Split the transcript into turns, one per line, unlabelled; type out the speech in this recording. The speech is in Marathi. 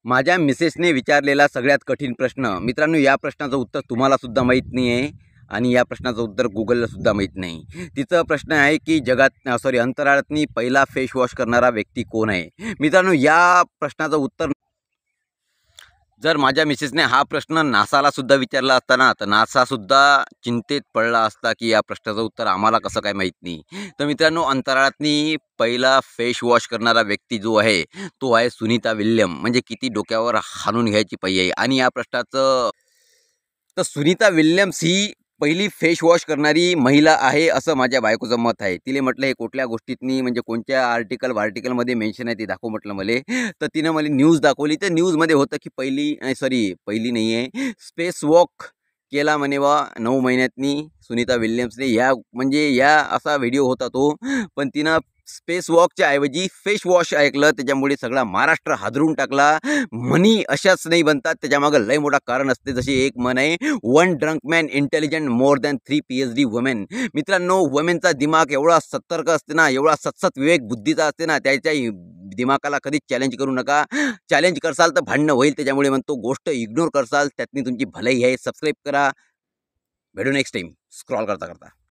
माझ्या मिसेसने विचारलेला सगळ्यात कठीण प्रश्न. मित्रांनो, या प्रश्नाचं उत्तर तुम्हालासुद्धा माहीत नाही आहे आणि या प्रश्नाचं उत्तर Googleलासुद्धा माहीत नाही. तिचा प्रश्न आहे की अंतराळातनी पहिला फेस वॉश करणारा व्यक्ती कोण आहे? मित्रांनो, या प्रश्नाचं उत्तर जर माझ्या मिसेसने हा प्रश्न नासालासुद्धा विचारला असता ना, तर नासासुद्धा चिंतेत पडला असता की या प्रश्नाचं उत्तर आम्हाला कसं काय माहीत नाही. तर मित्रांनो, अंतराळातनी पहिला फेस वॉश करणारा व्यक्ती जो आहे, तो आहे सुनीता विल्यम. म्हणजे किती डोक्यावर हाणून घ्यायची पायी आहे. आणि या प्रश्नाचं तर सुनीता विल्यम्स ही पहिली फेस वॉश करणारी महिला आहे असं माझ्या बायकोचं मत आहे. तिले म्हटलं हे कुठल्या गोष्टीतनी म्हणजे कोणत्या आर्टिकलमध्ये मेन्शन आहे ते दाखव म्हटलं मले. तर तिनं मला न्यूज दाखवली. तर न्यूजमध्ये होतं की पहिली नाही आहे, स्पेस वॉक केला म्हणे बा 9 महिन्यातनी सुनीता विल्यम्सने. या असा व्हिडिओ होता तो. पण तिनं स्पेस वॉकच्या ऐवजी फेस वॉश ऐकलं, त्याच्यामुळे सगळा महाराष्ट्र हादरून टाकला. म्हणी अशाच नाही बनतात, त्याच्यामागं लय मोठा कारण असते. जशी एक म्हण आहे, one drunk man intelligent more than 3 PhD women. मित्रांनो, वुमेनचा दिमाग एवढा सतर्क असते ना, एवढा सतसत विवेक बुद्धीचा असते ना, त्याच्या दिमागाला कधीच चॅलेंज करू नका. चॅलेंज करसाल तर भांडणं होईल. त्याच्यामुळे म्हणतो गोष्ट इग्नोर करसाल त्यातनी तुमची भलाई आहे. सबस्क्राईब करा. भेटू नेक्स्ट टाईम स्क्रॉल करता करता.